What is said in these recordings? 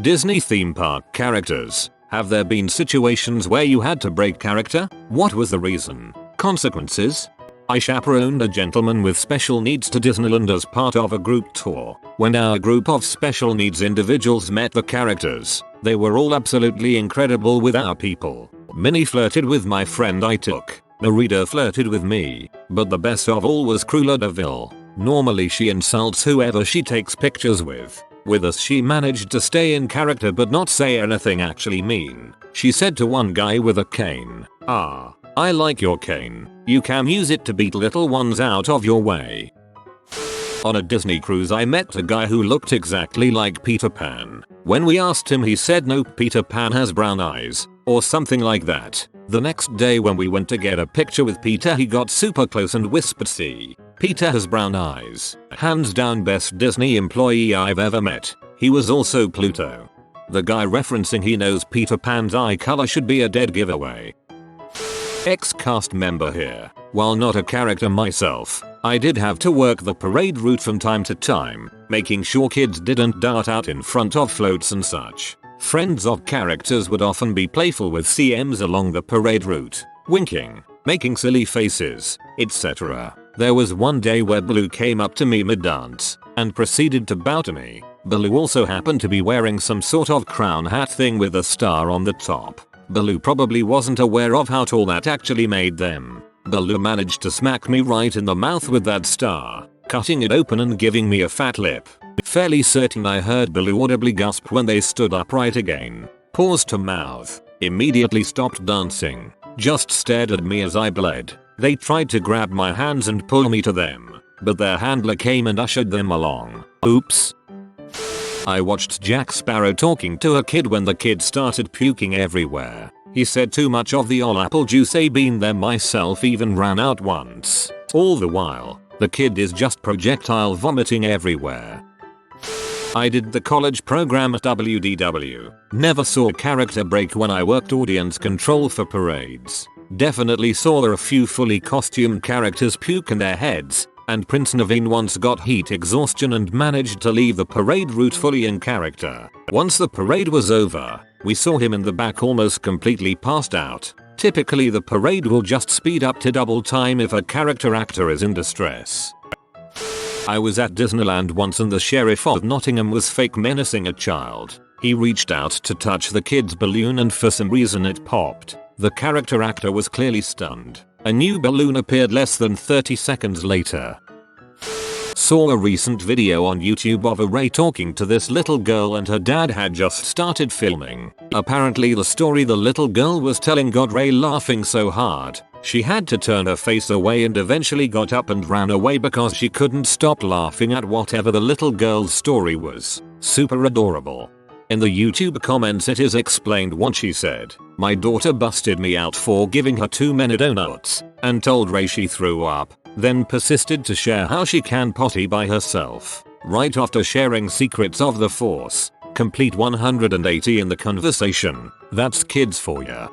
Disney theme park characters. Have there been situations where you had to break character? What was the reason? Consequences? I chaperoned a gentleman with special needs to Disneyland as part of a group tour. When our group of special needs individuals met the characters, they were all absolutely incredible with our people. Minnie flirted with my friend I took. Narita flirted with me. But the best of all was Cruella de Vil. Normally she insults whoever she takes pictures with. With us she managed to stay in character but not say anything actually mean. She said to one guy with a cane, "Ah, I like your cane. You can use it to beat little ones out of your way." On a Disney cruise I met a guy who looked exactly like Peter Pan. When we asked him he said nope, Peter Pan has brown eyes, or something like that. The next day when we went to get a picture with Peter he got super close and whispered, "See, Peter has brown eyes. Hands down best Disney employee I've ever met." He was also Pluto. The guy referencing he knows Peter Pan's eye color should be a dead giveaway. Ex-cast member here. While not a character myself, I did have to work the parade route from time to time, making sure kids didn't dart out in front of floats and such. Friends of characters would often be playful with CMs along the parade route, winking, making silly faces, etc. There was one day where Baloo came up to me mid-dance and proceeded to bow to me. Baloo also happened to be wearing some sort of crown hat thing with a star on the top. Baloo probably wasn't aware of how tall that actually made them. Baloo managed to smack me right in the mouth with that star, cutting it open and giving me a fat lip. Fairly certain I heard Baloo audibly gasp when they stood upright again. Paused to mouth. Immediately stopped dancing. Just stared at me as I bled. They tried to grab my hands and pull me to them, but their handler came and ushered them along. Oops. I watched Jack Sparrow talking to a kid when the kid started puking everywhere. He said too much of the all apple juice. I been there myself, even ran out once. All the while, the kid is just projectile vomiting everywhere. I did the college program at WDW. Never saw character break when I worked audience control for parades. Definitely saw a few fully costumed characters puke in their heads, and Prince Naveen once got heat exhaustion and managed to leave the parade route fully in character. Once the parade was over, we saw him in the back almost completely passed out. Typically the parade will just speed up to double time if a character actor is in distress. I was at Disneyland once and the sheriff of Nottingham was fake menacing a child. He reached out to touch the kid's balloon and for some reason it popped. The character actor was clearly stunned. A new balloon appeared less than 30 seconds later. Saw a recent video on YouTube of a Ray talking to this little girl and her dad had just started filming. Apparently the story the little girl was telling got Ray laughing so hard, she had to turn her face away and eventually got up and ran away because she couldn't stop laughing at whatever the little girl's story was. Super adorable. In the YouTube comments it is explained what she said. "My daughter busted me out for giving her too many donuts and told Ray she threw up, then persisted to share how she can potty by herself. Right after sharing secrets of the Force. Complete 180 in the conversation. That's kids for ya."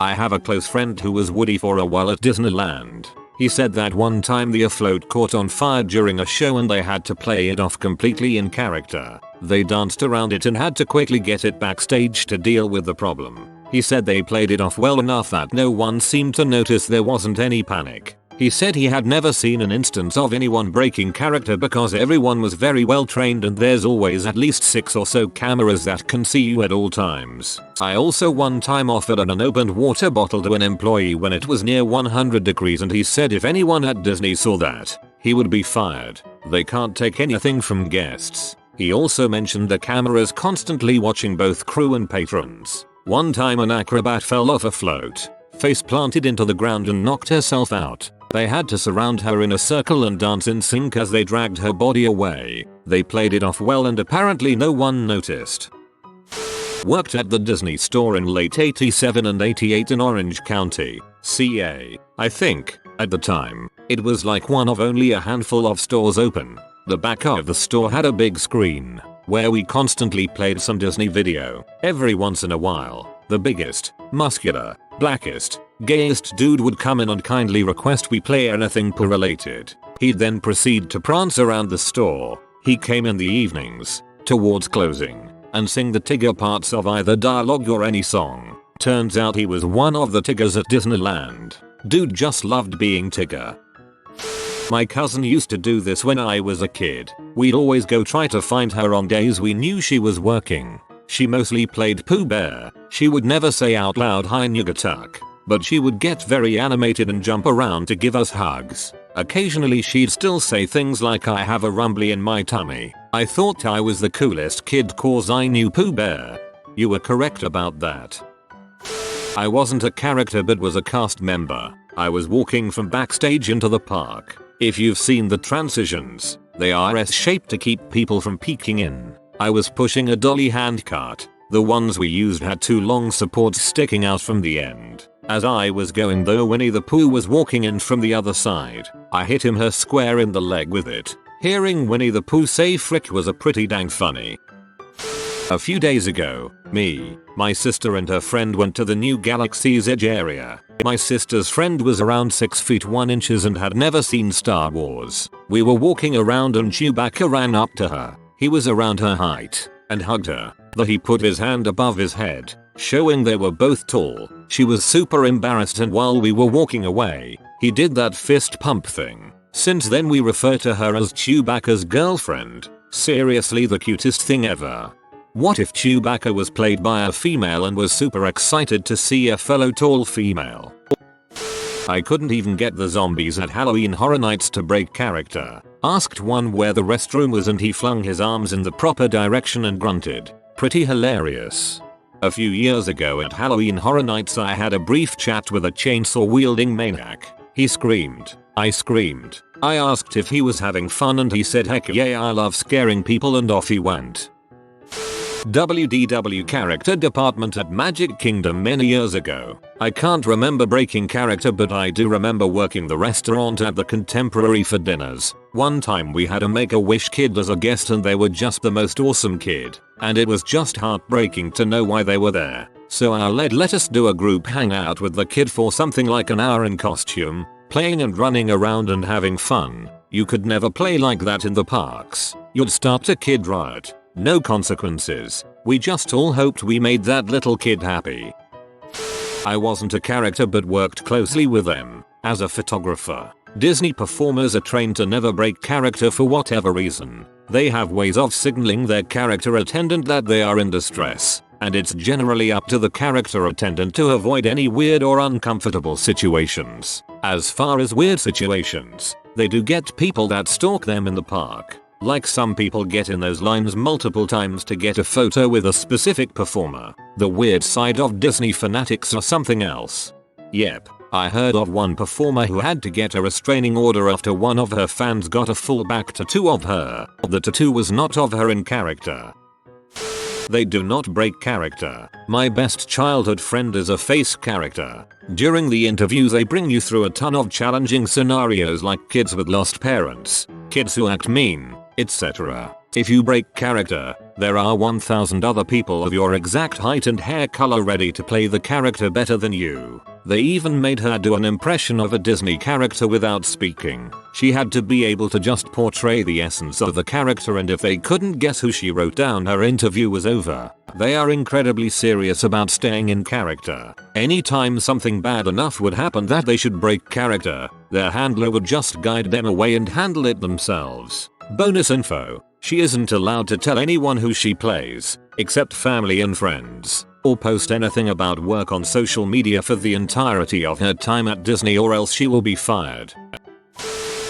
I have a close friend who was Woody for a while at Disneyland. He said that one time the float caught on fire during a show and they had to play it off completely in character. They danced around it and had to quickly get it backstage to deal with the problem. He said they played it off well enough that no one seemed to notice there wasn't any panic. He said he had never seen an instance of anyone breaking character because everyone was very well trained and there's always at least 6 or so cameras that can see you at all times. I also one time offered an unopened water bottle to an employee when it was near 100 degrees and he said if anyone at Disney saw that, he would be fired. They can't take anything from guests. He also mentioned the cameras constantly watching both crew and patrons. One time an acrobat fell off a float, face planted into the ground and knocked herself out. They had to surround her in a circle and dance in sync as they dragged her body away. They played it off well and apparently no one noticed. Worked at the Disney store in late 87 and 88 in Orange County, CA. I think, at the time, it was like one of only a handful of stores open. The back of the store had a big screen, where we constantly played some Disney video. Every once in a while, the biggest, muscular, blackest, gayest dude would come in and kindly request we play anything Pooh related. He'd then proceed to prance around the store. He came in the evenings, towards closing, and sing the Tigger parts of either dialogue or any song. Turns out he was one of the Tiggers at Disneyland. Dude just loved being Tigger. My cousin used to do this when I was a kid. We'd always go try to find her on days we knew she was working. She mostly played Pooh Bear. She would never say out loud hi Nugatuck, but she would get very animated and jump around to give us hugs. Occasionally she'd still say things like I have a rumbly in my tummy. I thought I was the coolest kid cause I knew Pooh Bear. You were correct about that. I wasn't a character but was a cast member. I was walking from backstage into the park. If you've seen the transitions, they are S-shaped to keep people from peeking in. I was pushing a dolly handcart. The ones we used had two long supports sticking out from the end. As I was going though, Winnie the Pooh was walking in from the other side. I hit him square in the leg with it. Hearing Winnie the Pooh say frick was a pretty dang funny. A few days ago, me, my sister and her friend went to the new Galaxy's Edge area. My sister's friend was around 6 feet 1 inch and had never seen Star Wars. We were walking around and Chewbacca ran up to her. He was around her height and hugged her. Then he put his hand above his head, showing they were both tall. She was super embarrassed, and while we were walking away, he did that fist pump thing. Since then we refer to her as Chewbacca's girlfriend. Seriously, the cutest thing ever. What if Chewbacca was played by a female and was super excited to see a fellow tall female? I couldn't even get the zombies at Halloween Horror Nights to break character. Asked one where the restroom was and he flung his arms in the proper direction and grunted. Pretty hilarious. A few years ago at Halloween Horror Nights I had a brief chat with a chainsaw wielding maniac. He screamed. I screamed. I asked if he was having fun and he said heck yeah, I love scaring people, and off he went. WDW character department at Magic Kingdom many years ago. I can't remember breaking character, but I do remember working the restaurant at the Contemporary for dinners. One time we had a Make-A-Wish kid as a guest and they were just the most awesome kid. And it was just heartbreaking to know why they were there. So our lead let us do a group hangout with the kid for something like an hour in costume, playing and running around and having fun. You could never play like that in the parks. You'd start a kid riot. No consequences. We just all hoped we made that little kid happy. I wasn't a character but worked closely with them as a photographer. Disney performers are trained to never break character for whatever reason. They have ways of signaling their character attendant that they are in distress, and it's generally up to the character attendant to avoid any weird or uncomfortable situations. As far as weird situations, they do get people that stalk them in the park. Like some people get in those lines multiple times to get a photo with a specific performer. The weird side of Disney fanatics are something else. Yep, I heard of one performer who had to get a restraining order after one of her fans got a full back tattoo of her. The tattoo was not of her in character. They do not break character. My best childhood friend is a face character. During the interviews they bring you through a ton of challenging scenarios like kids with lost parents, kids who act mean, etc. If you break character, there are 1,000 other people of your exact height and hair color ready to play the character better than you. They even made her do an impression of a Disney character without speaking. She had to be able to just portray the essence of the character, and if they couldn't guess who she wrote down, her interview was over. They are incredibly serious about staying in character. Anytime something bad enough would happen that they should break character, their handler would just guide them away and handle it themselves. Bonus info: she isn't allowed to tell anyone who she plays, except family and friends, or post anything about work on social media for the entirety of her time at Disney, or else she will be fired.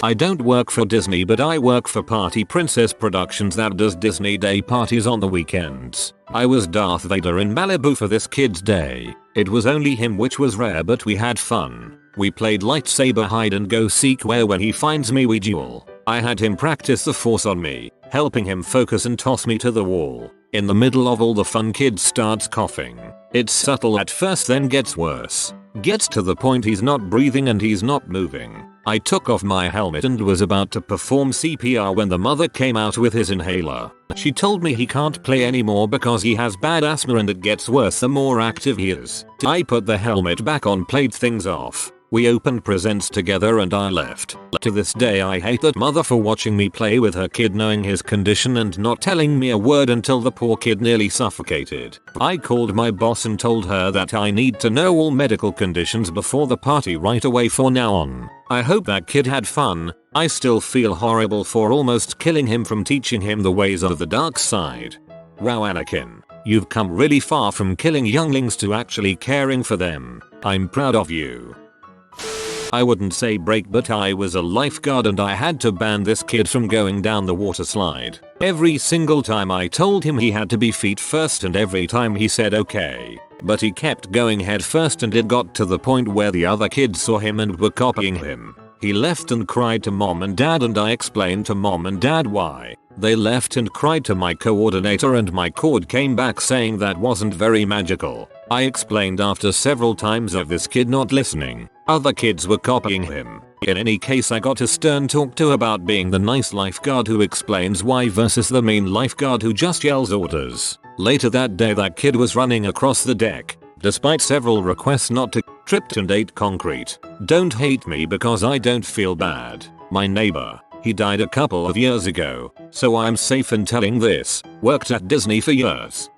I don't work for Disney, but I work for Party Princess Productions that does Disney Day parties on the weekends. I was Darth Vader in Malibu for this kid's day. It was only him, which was rare, but we had fun. We played lightsaber hide and go seek where when he finds me we duel. I had him practice the Force on me, helping him focus and toss me to the wall. In the middle of all the fun, kid starts coughing. It's subtle at first, then gets worse. Gets to the point he's not breathing and he's not moving. I took off my helmet and was about to perform CPR when the mother came out with his inhaler. She told me he can't play anymore because he has bad asthma and it gets worse the more active he is. I put the helmet back on, played things off. We opened presents together and I left. To this day I hate that mother for watching me play with her kid knowing his condition and not telling me a word until the poor kid nearly suffocated. I called my boss and told her that I need to know all medical conditions before the party right away from now on. I hope that kid had fun. I still feel horrible for almost killing him from teaching him the ways of the dark side. Wow, Anakin, you've come really far from killing younglings to actually caring for them. I'm proud of you. I wouldn't say break, but I was a lifeguard and I had to ban this kid from going down the water slide. Every single time I told him he had to be feet first and every time he said okay. But he kept going head first and it got to the point where the other kids saw him and were copying him. He left and cried to mom and dad and I explained to mom and dad why. They left and cried to my coordinator and my cord came back saying that wasn't very magical. I explained after several times of this kid not listening. Other kids were copying him. In any case, I got a stern talk to about being the nice lifeguard who explains why versus the mean lifeguard who just yells orders. Later that day that kid was running across the deck. Despite several requests not to, tripped and ate concrete. Don't hate me because I don't feel bad. My neighbor, he died a couple of years ago, so I'm safe in telling this. Worked at Disney for years.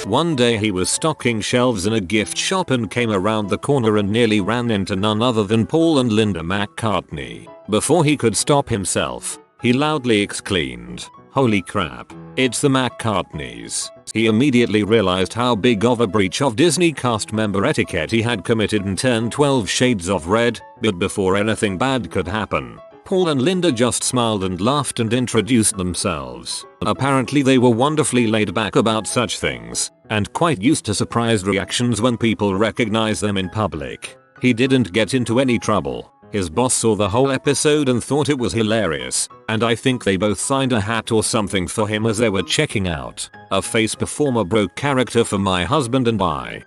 One day he was stocking shelves in a gift shop and came around the corner and nearly ran into none other than Paul and Linda McCartney. Before he could stop himself, he loudly exclaimed, "Holy crap, it's the McCartneys." He immediately realized how big of a breach of Disney cast member etiquette he had committed and turned 12 shades of red, but before anything bad could happen, Paul and Linda just smiled and laughed and introduced themselves. Apparently they were wonderfully laid back about such things, and quite used to surprised reactions when people recognize them in public. He didn't get into any trouble. His boss saw the whole episode and thought it was hilarious, and I think they both signed a hat or something for him as they were checking out. A face performer broke character for my husband and I.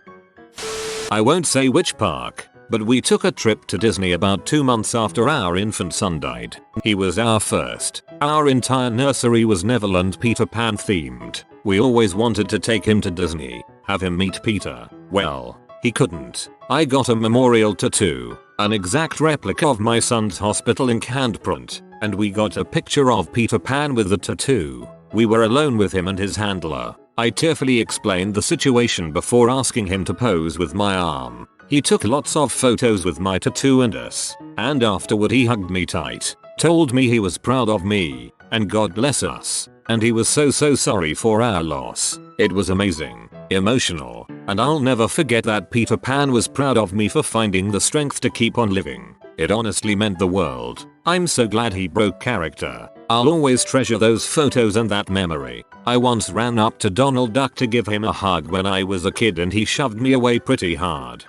I won't say which park, but we took a trip to Disney about 2 months after our infant son died. He was our first. Our entire nursery was Neverland Peter Pan themed. We always wanted to take him to Disney, have him meet Peter. Well, he couldn't. I got a memorial tattoo, an exact replica of my son's hospital ink handprint, and we got a picture of Peter Pan with the tattoo. We were alone with him and his handler. I tearfully explained the situation before asking him to pose with my arm. He took lots of photos with my tattoo and us, and afterward he hugged me tight, told me he was proud of me, and God bless us, and he was so sorry for our loss. It was amazing, emotional, and I'll never forget that Peter Pan was proud of me for finding the strength to keep on living. It honestly meant the world. I'm so glad he broke character. I'll always treasure those photos and that memory. I once ran up to Donald Duck to give him a hug when I was a kid and he shoved me away pretty hard.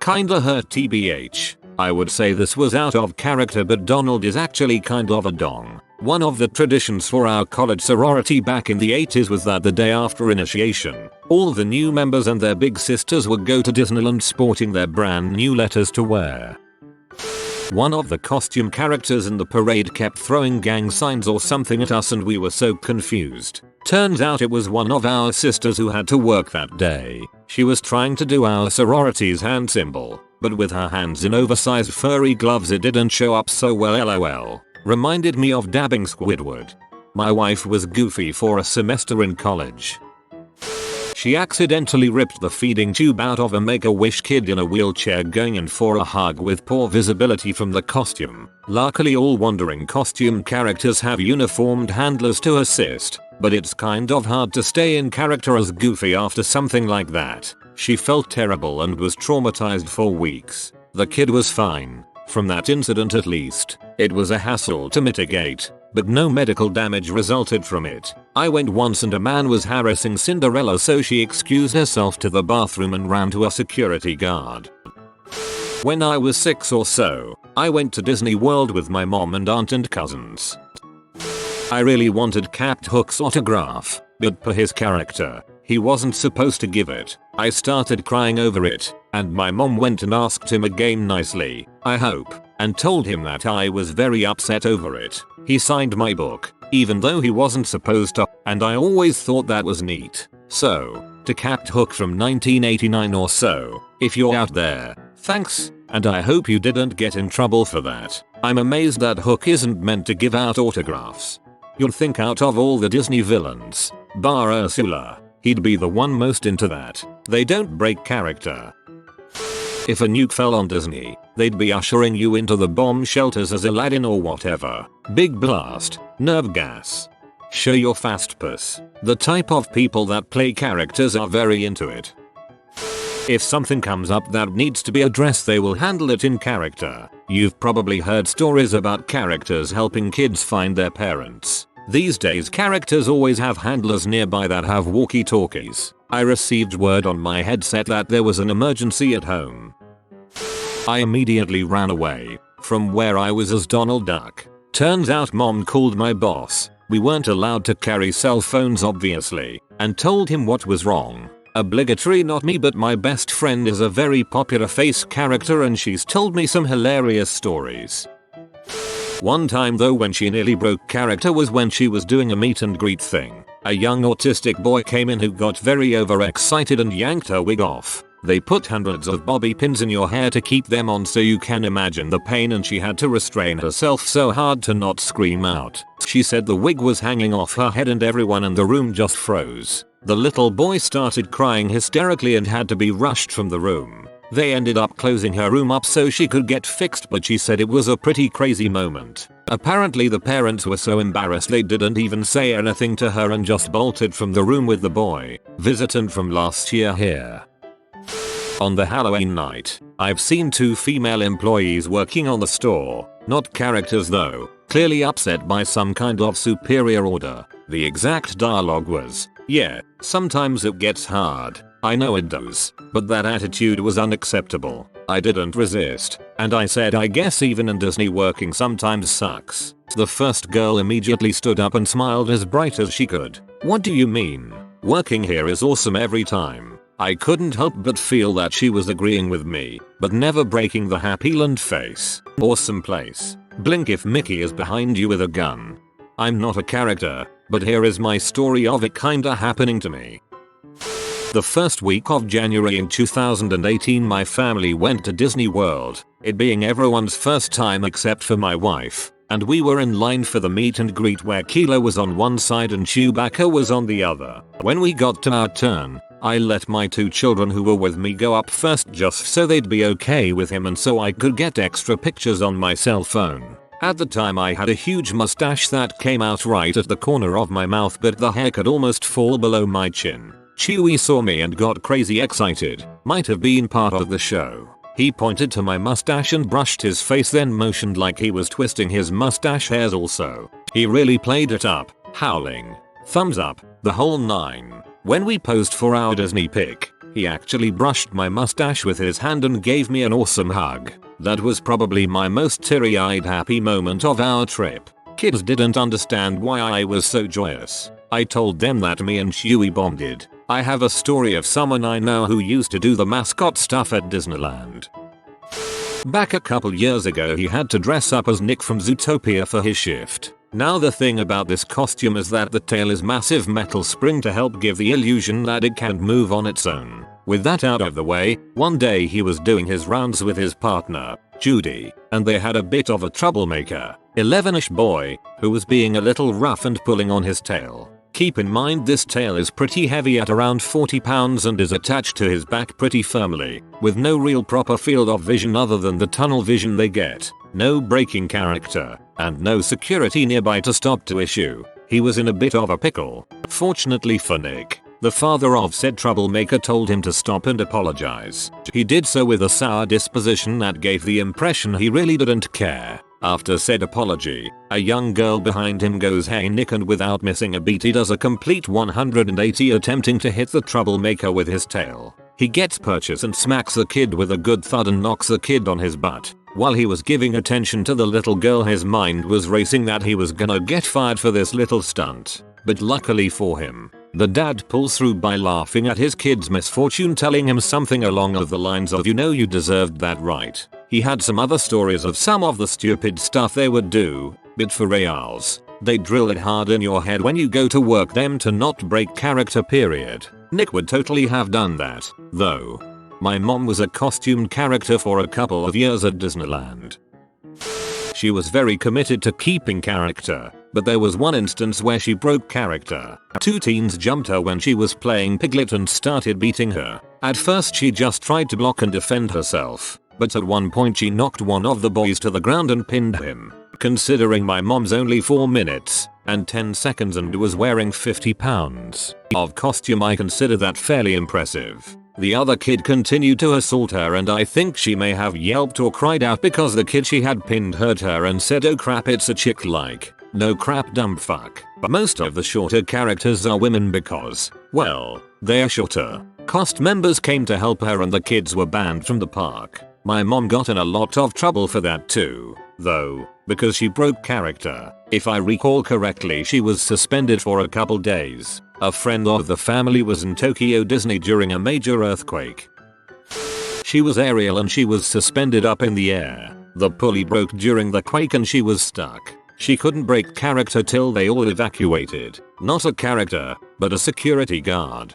Kinda hurt TBH. I would say this was out of character, but Donald is actually kind of a dong. One of the traditions for our college sorority back in the 80s was that the day after initiation, all the new members and their big sisters would go to Disneyland sporting their brand new letters to wear. One of the costume characters in the parade kept throwing gang signs or something at us and we were so confused. Turns out it was one of our sisters who had to work that day. She was trying to do our sorority's hand symbol, but with her hands in oversized furry gloves it didn't show up so well, lol. Reminded me of dabbing Squidward. My wife was goofy for a semester in college. She accidentally ripped the feeding tube out of a Make-A-Wish kid in a wheelchair going in for a hug with poor visibility from the costume. Luckily all wandering costume characters have uniformed handlers to assist, but it's kind of hard to stay in character as Goofy after something like that. She felt terrible and was traumatized for weeks. The kid was fine, from that incident at least. It was a hassle to mitigate, but no medical damage resulted from it. I went once and a man was harassing Cinderella, so she excused herself to the bathroom and ran to a security guard. When I was 6 or so, I went to Disney World with my mom and aunt and cousins. I really wanted Captain Hook's autograph, but per his character, he wasn't supposed to give it. I started crying over it, and my mom went and asked him again nicely, I hope, and told him that I was very upset over it. He signed my book, even though he wasn't supposed to, and I always thought that was neat. So, to Captain Hook from 1989 or so, If you're out there, thanks, and I hope you didn't get in trouble for that. I'm amazed that Hook isn't meant to give out autographs. You'd think out of all the Disney villains, bar Ursula, he'd be the one most into that. They don't break character. If a nuke fell on Disney, they'd be ushering you into the bomb shelters as Aladdin or whatever. Big blast, nerve gas. Show your fast puss. The type of people that play characters are very into it. If something comes up that needs to be addressed, they will handle it in character. You've probably heard stories about characters helping kids find their parents. These days characters always have handlers nearby that have walkie-talkies. I received word on my headset that there was an emergency at home. I immediately ran away from where I was as Donald Duck. Turns out mom called my boss. We weren't allowed to carry cell phones obviously, and told him what was wrong. Obligatory not me, but my best friend is a very popular face character and she's told me some hilarious stories. One time though when she nearly broke character was when she was doing a meet and greet thing. A young autistic boy came in who got very overexcited and yanked her wig off. They put hundreds of bobby pins in your hair to keep them on, so you can imagine the pain, and she had to restrain herself so hard to not scream out. She said the wig was hanging off her head and everyone in the room just froze. The little boy started crying hysterically and had to be rushed from the room. They ended up closing her room up so she could get fixed, but she said it was a pretty crazy moment. Apparently the parents were so embarrassed they didn't even say anything to her and just bolted from the room with the boy. Visitant from last year here. On the Halloween night, I've seen 2 female employees working on the store, not characters though, clearly upset by some kind of superior order. The exact dialogue was, "Yeah, sometimes it gets hard. I know it does, but that attitude was unacceptable." I didn't resist, and I said I guess even in Disney working sometimes sucks. The first girl immediately stood up and smiled as bright as she could. "What do you mean? Working here is awesome every time." I couldn't help but feel that she was agreeing with me, but never breaking the happy land face. Awesome place. Blink if Mickey is behind you with a gun. I'm not a character, but here is my story of it kinda happening to me. The first week of January in 2018 my family went to Disney World, it being everyone's first time except for my wife, and we were in line for the meet and greet where Kilo was on one side and Chewbacca was on the other. When we got to our turn, I let my 2 children who were with me go up first just so they'd be okay with him and so I could get extra pictures on my cell phone. At the time I had a huge mustache that came out right at the corner of my mouth, but the hair could almost fall below my chin. Chewie saw me and got crazy excited, might have been part of the show. He pointed to my mustache and brushed his face, then motioned like he was twisting his mustache hairs also. He really played it up, howling, thumbs up, the whole 9. When we posed for our Disney pic, he actually brushed my mustache with his hand and gave me an awesome hug. That was probably my most teary-eyed happy moment of our trip. Kids didn't understand why I was so joyous. I told them that me and Chewie bonded. I have a story of someone I know who used to do the mascot stuff at Disneyland. Back a couple years ago he had to dress up as Nick from Zootopia for his shift. Now the thing about this costume is that the tail is massive metal spring to help give the illusion that it can't move on its own. With that out of the way, one day he was doing his rounds with his partner, Judy, and they had a bit of a troublemaker, 11ish boy, who was being a little rough and pulling on his tail. Keep in mind this tail is pretty heavy at around 40 pounds and is attached to his back pretty firmly, with no real proper field of vision other than the tunnel vision they get, no braking character, and no security nearby to stop to issue. He was in a bit of a pickle. Fortunately for Nick, the father of said troublemaker told him to stop and apologize. He did so with a sour disposition that gave the impression he really didn't care. After said apology, a young girl behind him goes, "Hey Nick," and without missing a beat he does a complete 180 attempting to hit the troublemaker with his tail. He gets purchase and smacks the kid with a good thud and knocks the kid on his butt. While he was giving attention to the little girl, his mind was racing that he was gonna get fired for this little stunt. But luckily for him, the dad pulls through by laughing at his kid's misfortune, telling him something along the lines of, "You know you deserved that, right?" He had some other stories of some of the stupid stuff they would do, but for reals, they drill it hard in your head when you go to work them to not break character period. Nick would totally have done that, though. My mom was a costumed character for a couple of years at Disneyland. She was very committed to keeping character, but there was one instance where she broke character. Two teens jumped her when she was playing Piglet and started beating her. At first she just tried to block and defend herself, but at one point she knocked one of the boys to the ground and pinned him. Considering my mom's only 4 minutes and 10 seconds and was wearing 50 pounds of costume, I consider that fairly impressive. The other kid continued to assault her and I think she may have yelped or cried out because the kid she had pinned hurt her and said, "Oh crap, it's a chick," like, no crap, dumb fuck. But most of the shorter characters are women because, well, they're shorter. Cast members came to help her and the kids were banned from the park. My mom got in a lot of trouble for that too, though, because she broke character. If I recall correctly, she was suspended for a couple days. A friend of the family was in Tokyo Disney during a major earthquake. She was Ariel and she was suspended up in the air. The pulley broke during the quake and she was stuck. She couldn't break character till they all evacuated. Not a character, but a security guard.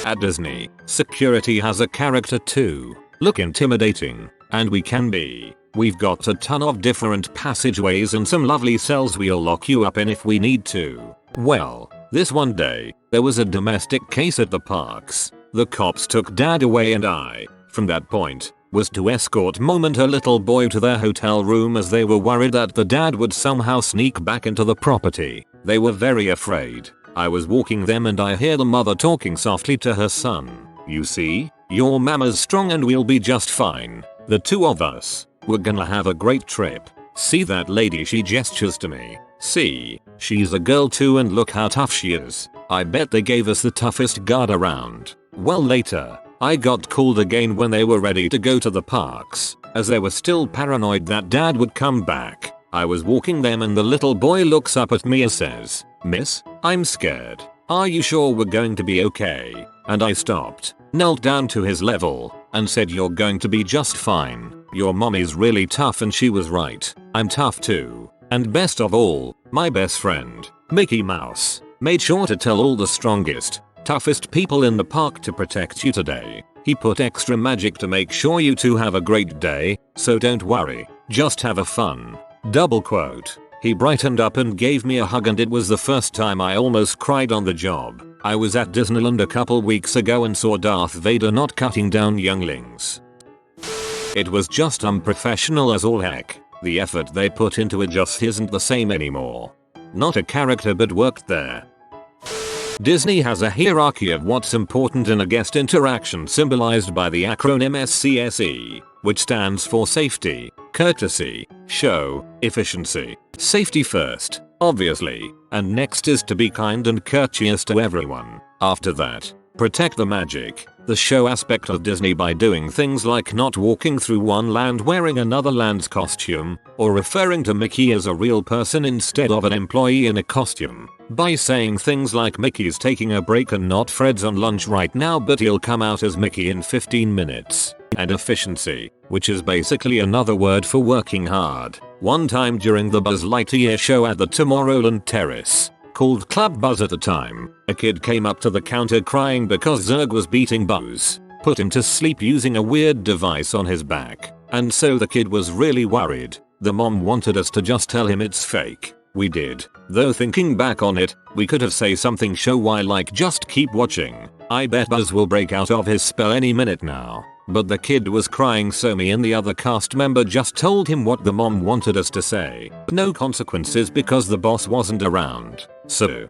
At Disney, security has a character too. Look intimidating, and we can be. We've got a ton of different passageways and some lovely cells we'll lock you up in if we need to. Well, this one day, there was a domestic case at the parks. The cops took dad away and I, from that point, was to escort mom and her little boy to their hotel room as they were worried that the dad would somehow sneak back into the property. They were very afraid. I was walking them and I hear the mother talking softly to her son. "You see, your mama's strong and we'll be just fine. The two of us, we're gonna have a great trip. See that lady?" She gestures to me. "See, she's a girl too and look how tough she is. I bet they gave us the toughest guard around." Well, later, I got called again when they were ready to go to the parks, as they were still paranoid that dad would come back. I was walking them and the little boy looks up at me and says, "Miss, I'm scared. Are you sure we're going to be okay?" And I stopped, knelt down to his level, and said, "You're going to be just fine. Your mommy's really tough," and she was right. I'm tough too. And best of all, my best friend, Mickey Mouse, made sure to tell all the strongest, toughest people in the park to protect you today. He put extra magic to make sure you two have a great day, so don't worry, just have a fun. Double quote. He brightened up and gave me a hug and it was the first time I almost cried on the job. I was at Disneyland a couple weeks ago and saw Darth Vader not cutting down younglings. It was just unprofessional as all heck. The effort they put into it just isn't the same anymore. Not a character but worked there. Disney has a hierarchy of what's important in a guest interaction symbolized by the acronym SCSE, which stands for safety, courtesy, show, efficiency. Safety first, obviously, and next is to be kind and courteous to everyone. After that, protect the magic, the show aspect of Disney by doing things like not walking through one land wearing another land's costume, or referring to Mickey as a real person instead of an employee in a costume, by saying things like Mickey's taking a break and not Fred's on lunch right now but he'll come out as Mickey in 15 minutes. And efficiency, which is basically another word for working hard. One time during the Buzz Lightyear show at the Tomorrowland Terrace, called Club Buzz at the time, a kid came up to the counter crying because Zurg was beating Buzz, put him to sleep using a weird device on his back, and so the kid was really worried. The mom wanted us to just tell him it's fake. We did, though thinking back on it, we could have said something show why like just keep watching. I bet Buzz will break out of his spell any minute now. But the kid was crying so me and the other cast member just told him what the mom wanted us to say. No consequences because the boss wasn't around. So.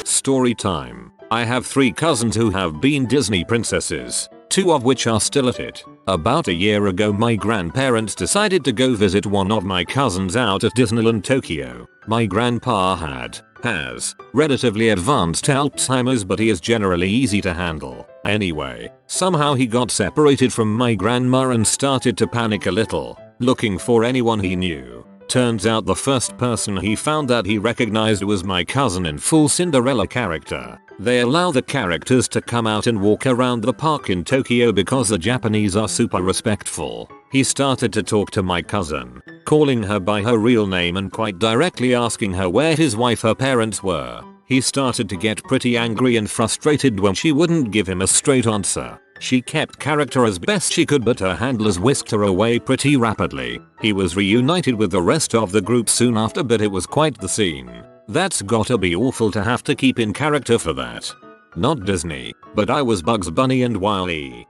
Story time. I have 3 cousins who have been Disney princesses, 2 of which are still at it. About a year ago my grandparents decided to go visit one of my cousins out at Disneyland Tokyo. My grandpa has relatively advanced Alzheimer's but he is generally easy to handle. Anyway, somehow he got separated from my grandma and started to panic a little, looking for anyone he knew. Turns out the first person he found that he recognized was my cousin in full Cinderella character. They allow the characters to come out and walk around the park in Tokyo because the Japanese are super respectful. He started to talk to my cousin, calling her by her real name and quite directly asking her where his wife her parents were. He started to get pretty angry and frustrated when she wouldn't give him a straight answer. She kept character as best she could, but her handlers whisked her away pretty rapidly. He was reunited with the rest of the group soon after, but it was quite the scene. That's gotta be awful to have to keep in character for that. Not Disney, but I was Bugs Bunny and Wile-E.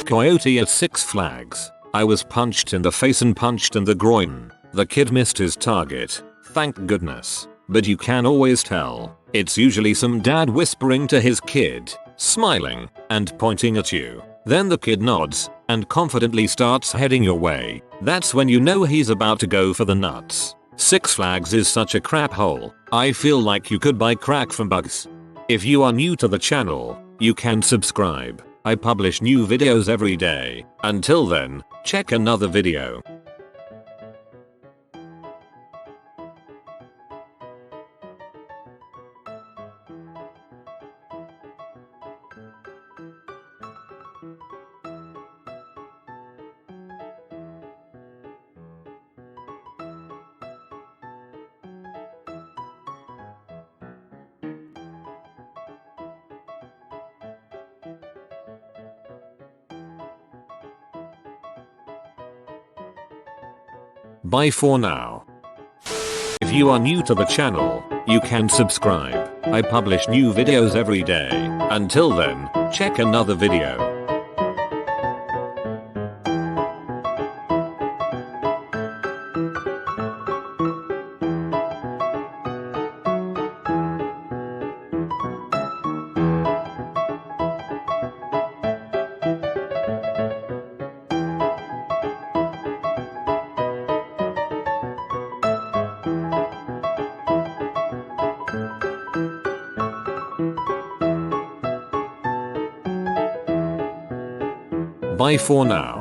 Coyote at Six Flags. I was punched in the face and punched in the groin. The kid missed his target, thank goodness. But you can always tell. It's usually some dad whispering to his kid, smiling, and pointing at you. Then the kid nods, and confidently starts heading your way. That's when you know he's about to go for the nuts. Six Flags is such a crap hole. I feel like you could buy crack from Bugs. If you are new to the channel, you can subscribe. I publish new videos every day. Until then, check another video. Bye for now. If you are new to the channel, you can subscribe. I publish new videos every day. Until then, check another video. Bye for now.